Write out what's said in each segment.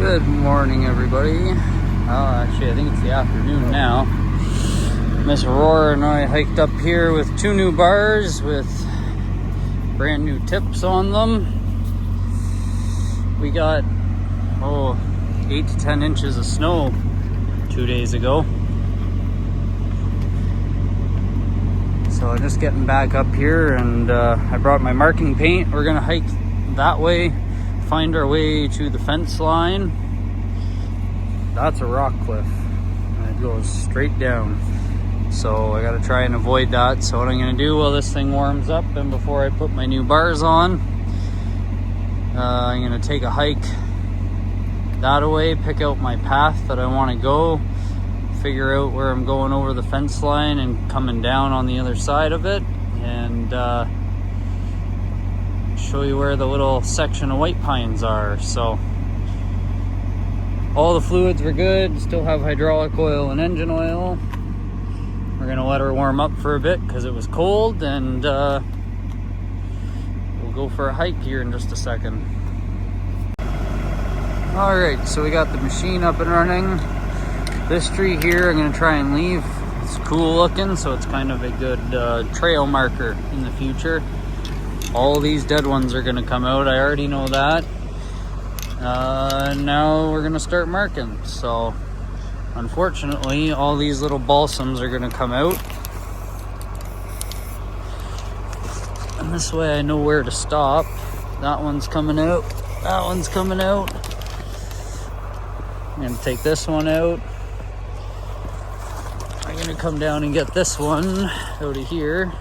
Good morning, everybody. Actually, I think it's the afternoon now. Miss Aurora and I hiked up here with 2 new bars with brand new tips on them. We got 8 to 10 inches of snow 2 days ago. So I'm just getting back up here, and I brought my marking paint. We're gonna hike that way, find our way to the fence line. That's a rock cliff and it goes straight down, so I gotta try and avoid that. So what I'm gonna do while this thing warms up and before I put my new bars on, I'm gonna take a hike that way, pick out my path that I want to go, figure out where I'm going over the fence line and coming down on the other side of it, and show you where the little section of white pines are. So all the fluids were good, still have hydraulic oil and engine oil. We're gonna let her warm up for a bit because it was cold, and we'll go for a hike here in just a second. All right, so we got the machine up and running. This tree here I'm gonna try and leave. It's cool looking, so it's kind of a good trail marker in the future. All these dead ones are gonna come out, I already know that. Now we're gonna start marking. So unfortunately, all these little balsams are gonna come out. And this way I know where to stop. That one's coming out, that one's coming out. I'm gonna take this one out. I'm gonna come down and get this one out of here.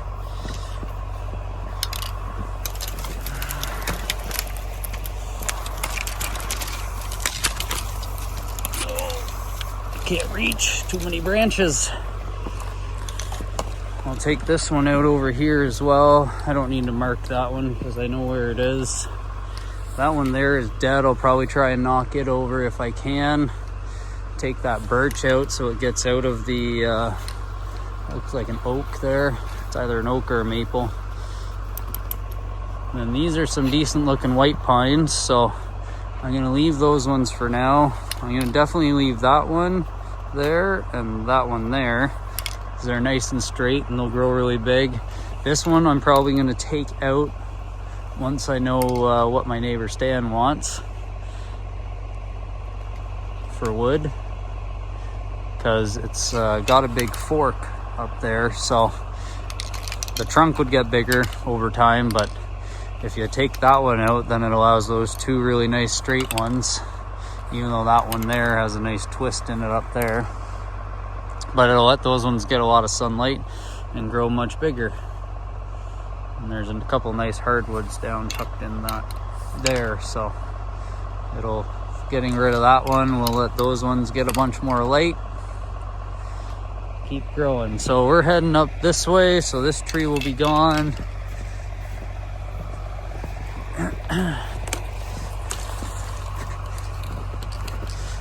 Can't reach, too many branches. I'll take this one out over here as well. I don't need to mark that one because I know where it is. That one there is dead. I'll probably try and knock it over if I can. Take that birch out so it gets out of the, looks like an oak there. It's either an oak or a maple. And then these are some decent looking white pines, so I'm gonna leave those ones for now. I'm gonna definitely leave that one there and that one there, because they're nice and straight and they'll grow really big. This one I'm probably gonna take out once I know what my neighbor Stan wants for wood, because it's got a big fork up there, so the trunk would get bigger over time. But if you take that one out, then it allows those 2 really nice straight ones, even though that one there has a nice twist in it up there. But it'll let those ones get a lot of sunlight and grow much bigger. And there's a couple nice hardwoods down tucked in that there, so it'll, getting rid of that one will let those ones get a bunch more light, keep growing. So we're heading up this way, so this tree will be gone.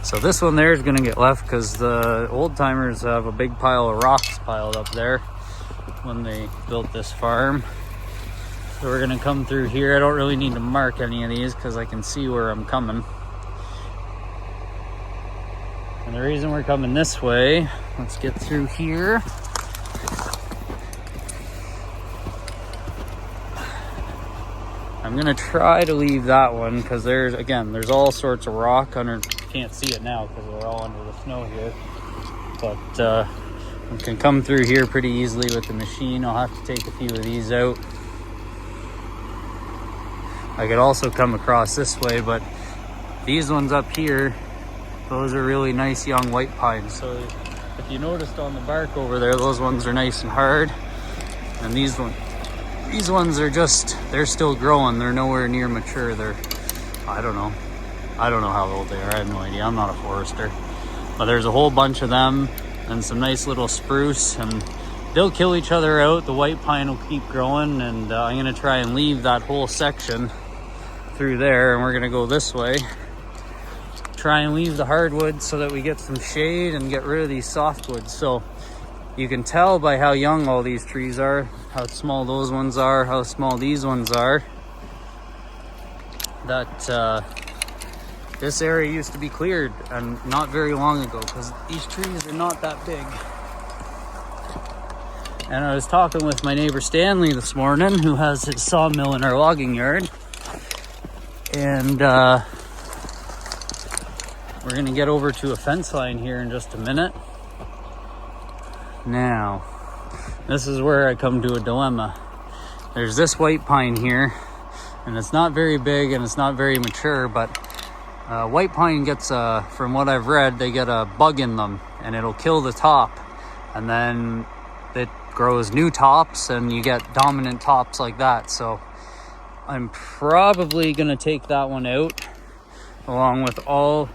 So this one there is going to get left because the old timers have a big pile of rocks piled up there when they built this farm. So we're going to come through here. I don't really need to mark any of these because I can see where I'm coming. And the reason we're coming this way, let's get through here. I'm gonna try to leave that one because there's all sorts of rock under. You can't see it now because we're all under the snow here. But we can come through here pretty easily with the machine. I'll have to take a few of these out. I could also come across this way, but these ones up here, those are really nice young white pines. So if you noticed on the bark over there, those ones are nice and hard. And these ones are just, they're still growing. They're nowhere near mature. I don't know how old they are. I have no idea. I'm not a forester. But there's a whole bunch of them and some nice little spruce, and they'll kill each other out. The white pine will keep growing, and I'm gonna try and leave that whole section through there, and we're gonna go this way. Try and leave the hardwood so that we get some shade and get rid of these softwoods. So you can tell by how young all these trees are, how small those ones are, how small these ones are, that This area used to be cleared and not very long ago because these trees are not that big. And I was talking with my neighbor Stanley this morning, who has his sawmill in our logging yard. And we're gonna get over to a fence line here in just a minute. Now, this is where I come to a dilemma. There's this white pine here, and it's not very big and it's not very mature, but white pine gets, from what I've read, they get a bug in them and it'll kill the top, and then it grows new tops and you get dominant tops like that. So I'm probably gonna take that one out along with all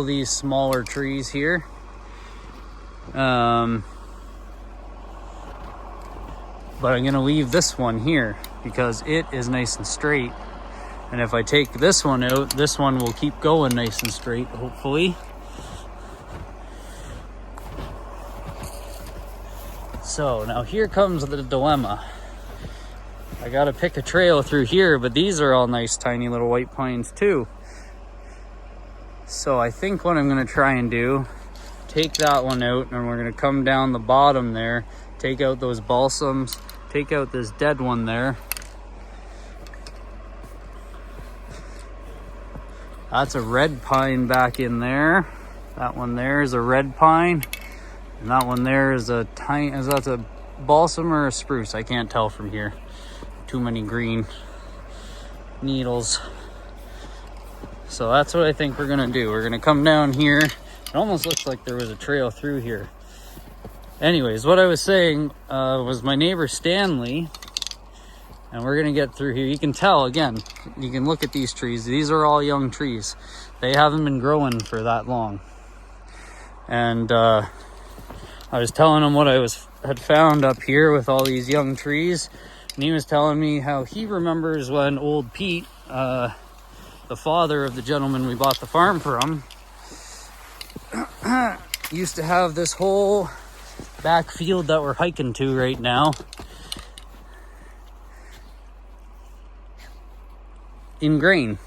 these smaller trees here. But I'm gonna leave this one here because it is nice and straight. And if I take this one out, this one will keep going nice and straight, hopefully. So now here comes the dilemma. I gotta pick a trail through here, but these are all nice tiny little white pines too. So I think what I'm gonna try and do, take that one out, and we're gonna come down the bottom there, take out those balsams, take out this dead one there. That's a red pine back in there. That one there is a red pine. And that one there is a tiny, that's a balsam or a spruce? I can't tell from here. Too many green needles. So that's what I think we're gonna do. We're gonna come down here. It almost looks like there was a trail through here. Anyways, what I was saying was my neighbor Stanley, and we're gonna get through here. You can tell, again, you can look at these trees. These are all young trees. They haven't been growing for that long. And I was telling him what I had found up here with all these young trees. And he was telling me how he remembers when old Pete, the father of the gentleman we bought the farm from, used to have this whole back field that we're hiking to right now in grain.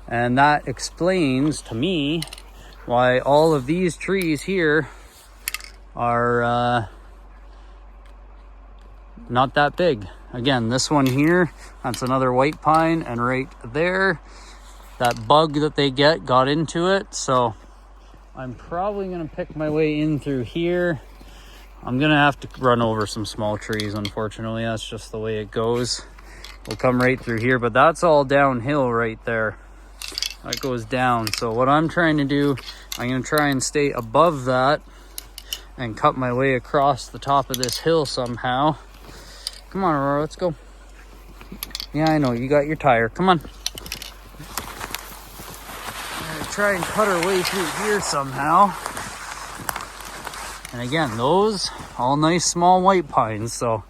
And that explains to me why all of these trees here are not that big. Again, this one here, that's another white pine, and right there, that bug that they got into it. So I'm probably gonna pick my way in through here. I'm gonna have to run over some small trees, unfortunately. That's just the way it goes. We'll come right through here, but that's all downhill right there. That goes down. So what I'm trying to do, I'm gonna try and stay above that and cut my way across the top of this hill somehow. Come on, Aurora, let's go. Yeah, I know, you got your tire. Come on. I'm gonna try and cut our way through here somehow. And again, those all nice small white pines. So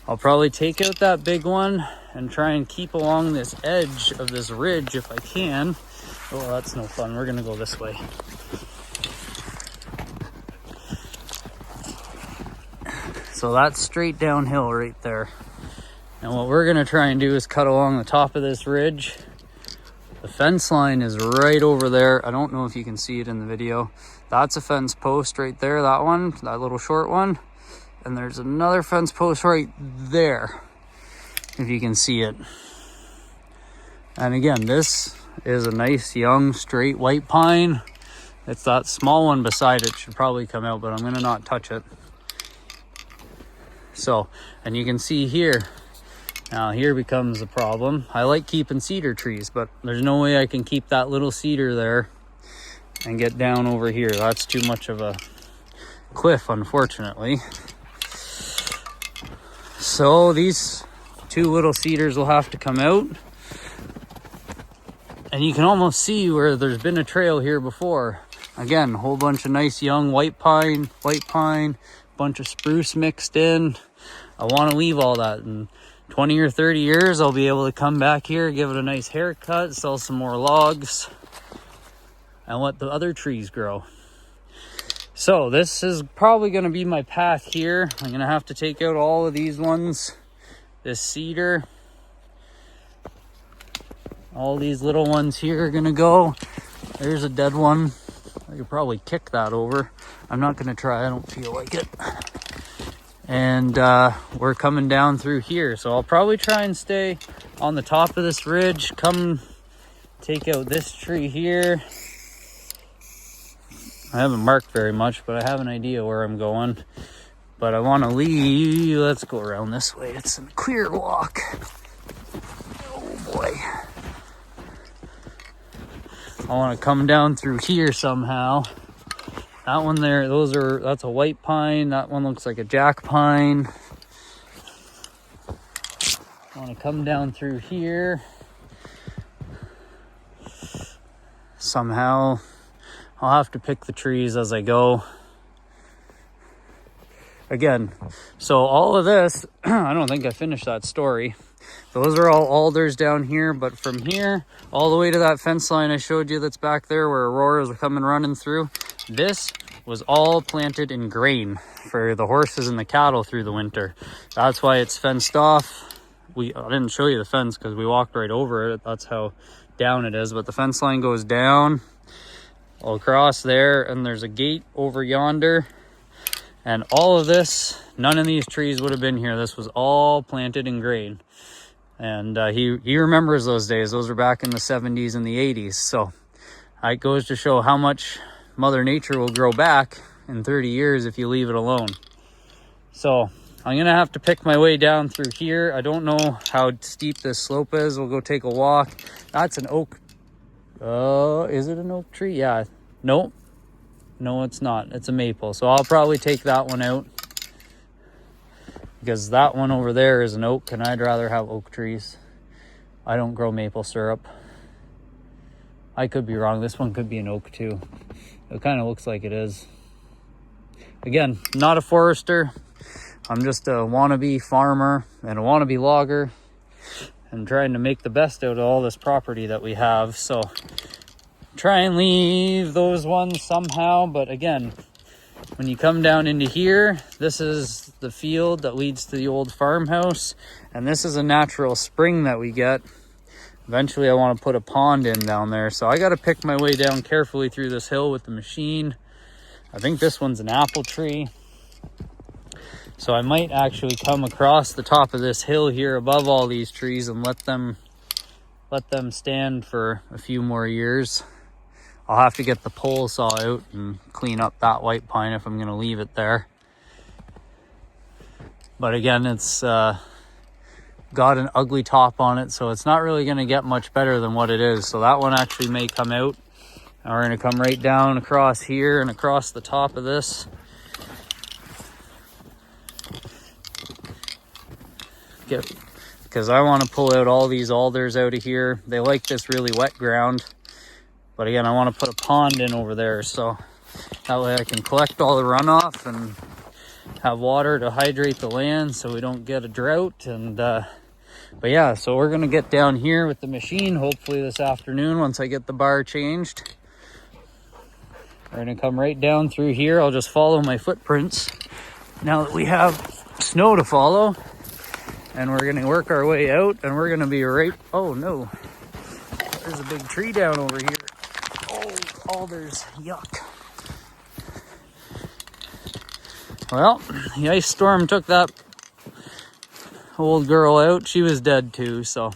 I'll probably take out that big one and try and keep along this edge of this ridge if I can. Oh, that's no fun. We're gonna go this way. So that's straight downhill right there. And what we're gonna try and do is cut along the top of this ridge. The fence line is right over there. I don't know if you can see it in the video. That's a fence post right there, that one, that little short one. And there's another fence post right there, if you can see it. And again, this is a nice young straight white pine. It's that small one beside it should probably come out, but I'm gonna not touch it. So, and you can see here, now here becomes a problem. I like keeping cedar trees, but there's no way I can keep that little cedar there and get down over here. That's too much of a cliff, unfortunately. So these two little cedars will have to come out. And you can almost see where there's been a trail here before. Again, a whole bunch of nice young white pine, bunch of spruce mixed in. I want to leave all that. In 20 or 30 years, I'll be able to come back here, give it a nice haircut, sell some more logs, and let the other trees grow. So this is probably going to be my path here. I'm going to have to take out all of these ones, this cedar, All these little ones here are gonna go. There's a dead one. I could probably kick that over. I'm not gonna try, I don't feel like it. And we're coming down through here. So I'll probably try and stay on the top of this ridge, come take out this tree here. I haven't marked very much, but I have an idea where I'm going. But I want to leave. Let's go around this way. It's a clear walk. Oh boy. I want to come down through here somehow. That one there, that's a white pine. That one looks like a jack pine. I want to come down through here. Somehow, I'll have to pick the trees as I go. Again, so all of this, I don't think I finished that story. Those are all alders down here, but from here all the way to that fence line I showed you that's back there where Auroras are coming running through, this was all planted in grain for the horses and the cattle through the winter. That's why it's fenced off. I didn't show you the fence because we walked right over it. That's how down it is, but the fence line goes down across there, and there's a gate over yonder. And all of this, none of these trees would have been here. This was all planted in grain. And he remembers those days. Those were back in the 70s and the 80s. So it goes to show how much Mother Nature will grow back in 30 years if you leave it alone. So I'm going to have to pick my way down through here. I don't know how steep this slope is. We'll go take a walk. That's an oak. Is it an oak tree? Yeah. Nope. No, it's not. It's a maple. So I'll probably take that one out, because that one over there is an oak, and I'd rather have oak trees. I don't grow maple syrup. I could be wrong. This one could be an oak too. It kind of looks like it is. Again, not a forester. I'm just a wannabe farmer and a wannabe logger, and trying to make the best out of all this property that we have. So try and leave those ones somehow. But again, when you come down into here, this is the field that leads to the old farmhouse, and this is a natural spring that we get. Eventually I want to put a pond in down there, so I got to pick my way down carefully through this hill with the machine. I think this one's an apple tree, so I might actually come across the top of this hill here above all these trees and let them stand for a few more years. I'll have to get the pole saw out and clean up that white pine if I'm going to leave it there. But again, it's got an ugly top on it, so it's not really going to get much better than what it is. So that one actually may come out. And we're going to come right down across here and across the top of this. Because I want to pull out all these alders out of here. They like this really wet ground. But again, I want to put a pond in over there, so that way I can collect all the runoff and have water to hydrate the land so we don't get a drought. And but yeah, so we're going to get down here with the machine hopefully this afternoon once I get the bar changed. We're going to come right down through here. I'll just follow my footprints now that we have snow to follow. And we're going to work our way out, and we're going to be right... Oh, no. There's a big tree down over here. Oh, alders. Yuck. Well, the ice storm took that old girl out. She was dead too, so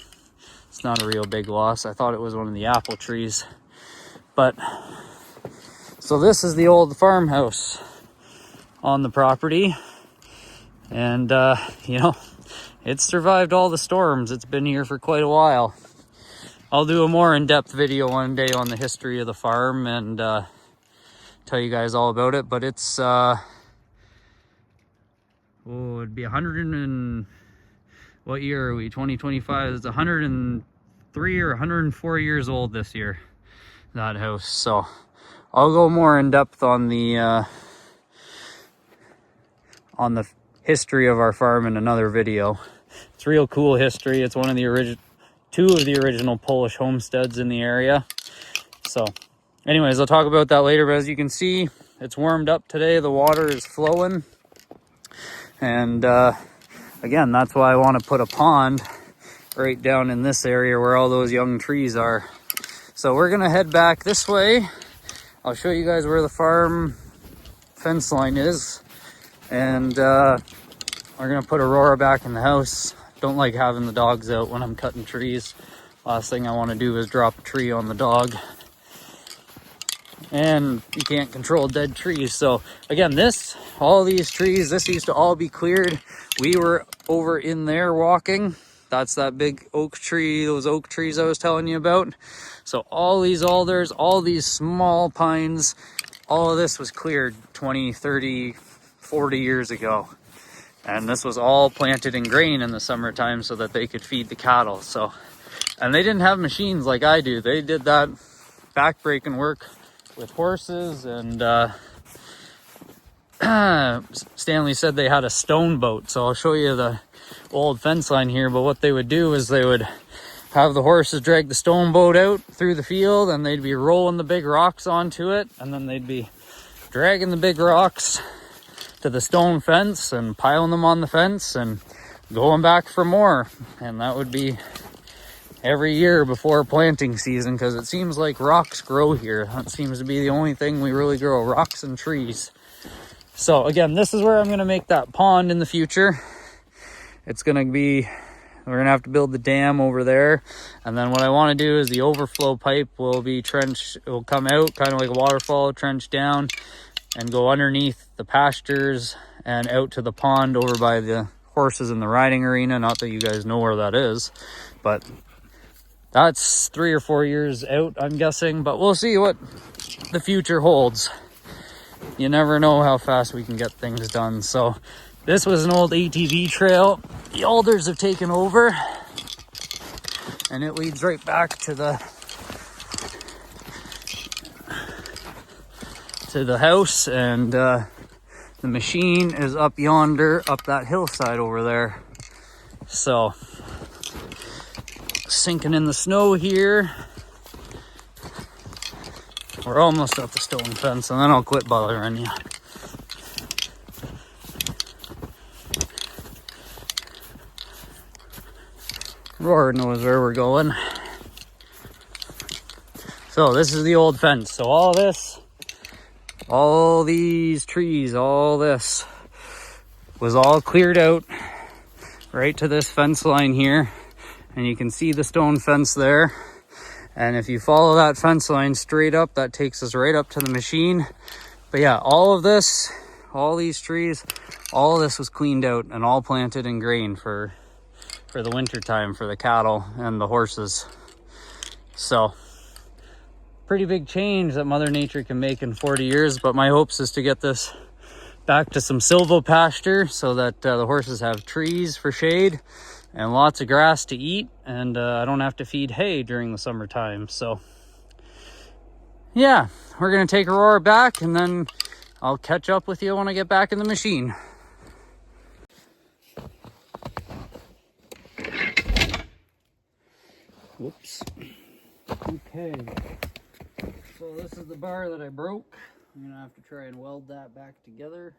it's not a real big loss. I thought it was one of the apple trees. But, so this is the old farmhouse on the property. And, you know, it's survived all the storms. It's been here for quite a while. I'll do a more in-depth video one day on the history of the farm and tell you guys all about it. But it's, it'd be 100 and... What year are we? 2025. It's 103 or 104 years old this year, that house. So I'll go more in depth on the history of our farm in another video. It's real cool history. It's one of the two of the original Polish homesteads in the area. So anyways, I'll talk about that later. But as you can see, it's warmed up today. The water is flowing. And again, that's why I want to put a pond right down in this area where all those young trees are. So we're gonna head back this way. I'll show you guys where the farm fence line is, and we're gonna put Aurora back in the house. Don't like having the dogs out when I'm cutting trees. Last thing I want to do is drop a tree on the dog, and you can't control dead trees. So again, all these trees, this used to all be cleared. We were over in there walking. That's that big oak tree, those oak trees I was telling you about. So all these alders, all these small pines, all of this was cleared 20, 30, 40 years ago. And this was all planted in grain in the summertime so that they could feed the cattle. So, and they didn't have machines like I do. They did that back-breaking work with horses, and Stanley said they had a stone boat. So I'll show you the old fence line here. But what they would do is they would have the horses drag the stone boat out through the field, and they'd be rolling the big rocks onto it, and then they'd be dragging the big rocks to the stone fence and piling them on the fence and going back for more. And that would be every year before planting season, because it seems like rocks grow here. That seems to be the only thing we really grow, rocks and trees. So again, this is where I'm going to make that pond in the future. It's going to be, we're going to have to build the dam over there. And then what I want to do is the overflow pipe will be trenched, it will come out kind of like a waterfall, trench down and go underneath the pastures and out to the pond over by the horses in the riding arena. Not that you guys know where that is, but that's 3 or 4 years out, I'm guessing. But we'll see what the future holds. You never know how fast we can get things done. So this was an old ATV trail. The alders have taken over, and it leads right back to the house, and the machine is up yonder, up that hillside over there. So sinking in the snow here. We're almost at the stone fence, and then I'll quit bothering you. Aurora knows where we're going. So this is the old fence. So all these trees, all this was all cleared out right to this fence line here. And you can see the stone fence there. And if you follow that fence line straight up, that takes us right up to the machine. But yeah, all of this, all these trees, all of this was cleaned out and all planted in grain for the winter time for the cattle and the horses. So pretty big change that Mother Nature can make in 40 years. But my hopes is to get this back to some silvopasture so that the horses have trees for shade and lots of grass to eat, and I don't have to feed hay during the summertime. So yeah, we're gonna take Aurora back, and then I'll catch up with you when I get back in the machine. Whoops. Okay, so this is the bar that I broke. I'm gonna have to try and weld that back together.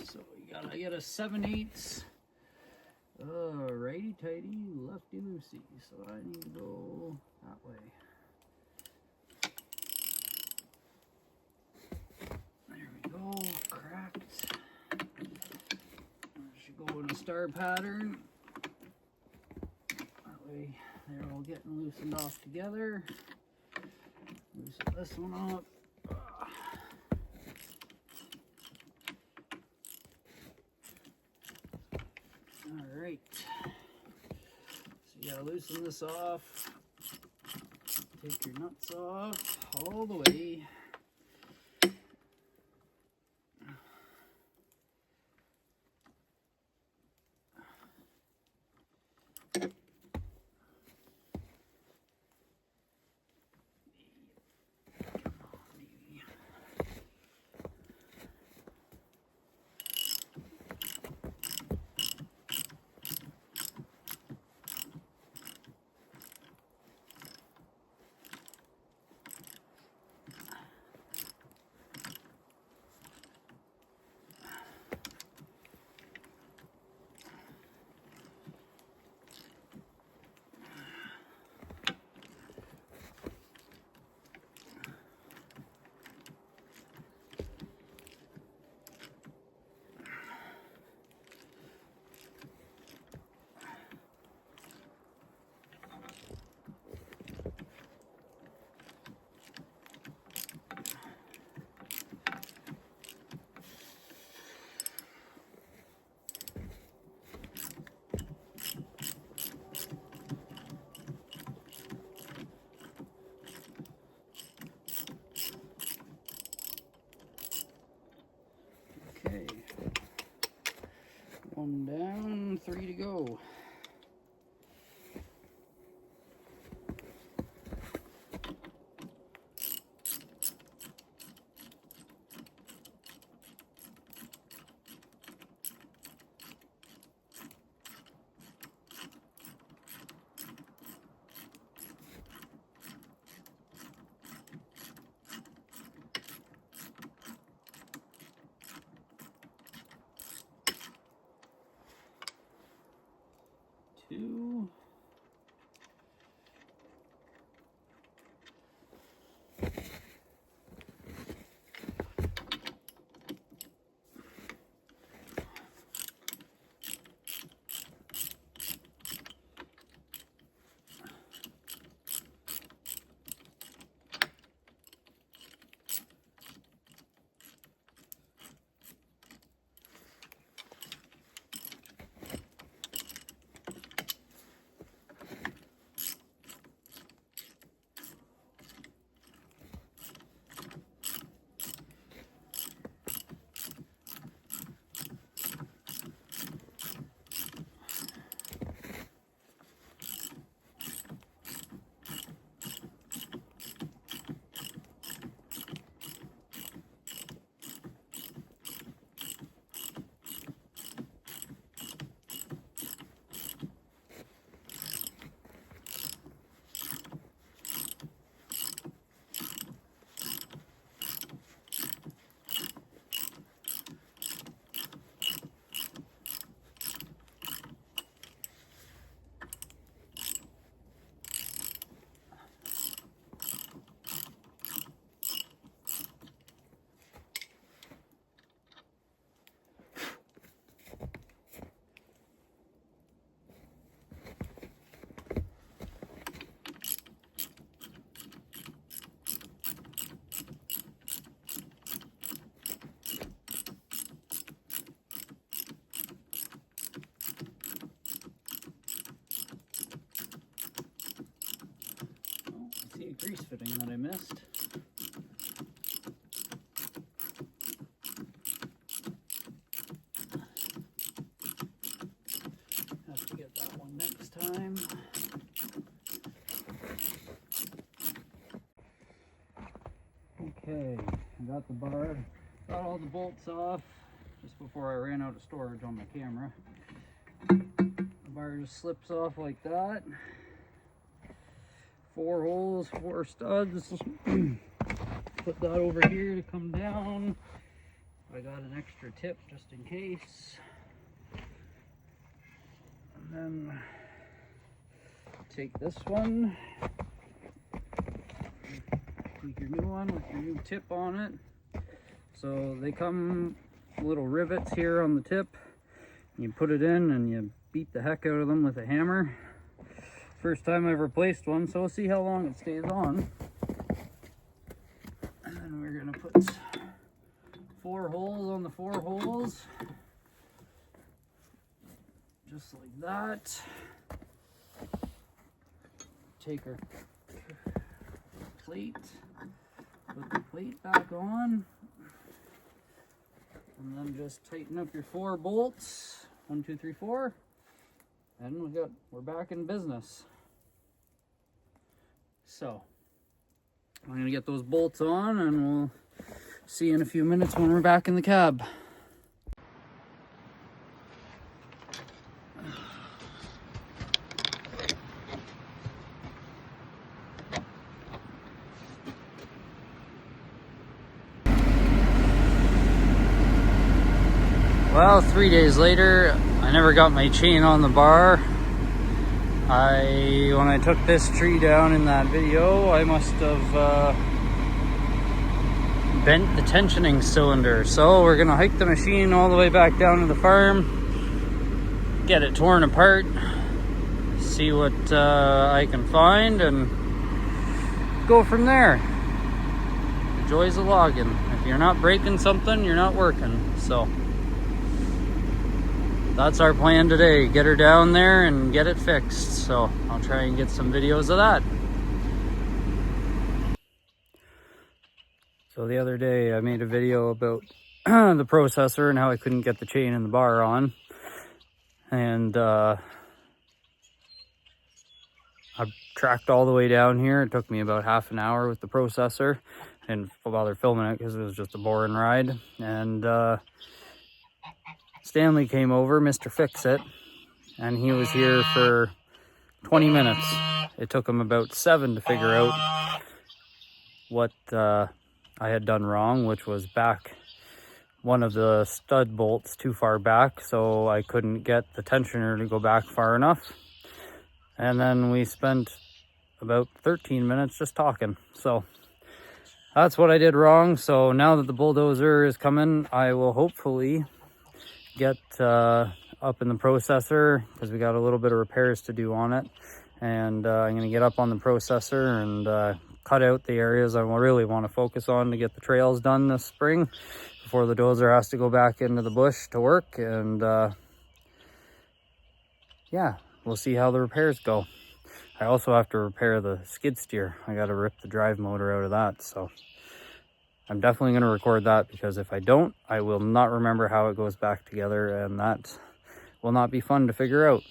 So we gotta get a 7/8 righty tighty, lefty loosey. So I need to go that way. There we go, cracked. I should go in a star pattern. That way they're all getting loosened off together. Loosen this one up. All right. So you gotta loosen this off. Take your nuts off all the way. One down, 3 to go. Two. Grease fitting that I missed. Have to get that one next time. Okay, I got the bar, got all the bolts off just before I ran out of storage on my camera. The bar just slips off like that. 4 holes, 4 studs. Put that over here to come down. I got an extra tip just in case. And then take this one. Take your new one with your new tip on it. So they come little rivets here on the tip. You put it in and you beat the heck out of them with a hammer. First time I've replaced one, so we'll see how long it stays on. And then we're gonna put 4 holes on the 4 holes. Just like that. Take our plate, put the plate back on, and then just tighten up your 4 bolts. 1, 2, 3, 4. And we're back in business. So, I'm gonna get those bolts on and we'll see you in a few minutes when we're back in the cab. Well, 3 days later, I never got my chain on the bar. When I took this tree down in that video, I must have bent the tensioning cylinder. So we're gonna hike the machine all the way back down to the farm, get it torn apart, see what I can find, and go from there. The joys of logging. If you're not breaking something, you're not working. So that's our plan today. Get her down there and get it fixed. So I'll try and get some videos of that. So the other day I made a video about the processor and how I couldn't get the chain and the bar on. And I tracked all the way down here. It took me about half an hour with the processor. I didn't bother filming it because it was just a boring ride. And Stanley came over, Mr. Fix-It, and he was here for 20 minutes. It took him about 7 to figure out what I had done wrong, which was back one of the stud bolts too far back, so I couldn't get the tensioner to go back far enough. And then we spent about 13 minutes just talking. So that's what I did wrong. So now that the bulldozer is coming, I will hopefully get up in the processor, because we got a little bit of repairs to do on it. And I'm going to get up on the processor and cut out the areas I really want to focus on to get the trails done this spring before the dozer has to go back into the bush to work. And yeah, we'll see how the repairs go. I also have to repair the skid steer. I got to rip the drive motor out of that. So I'm definitely going to record that, because if I don't, I will not remember how it goes back together, and that will not be fun to figure out.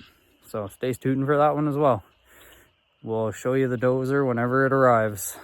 So stay tuned for that one as well. We'll show you the dozer whenever it arrives.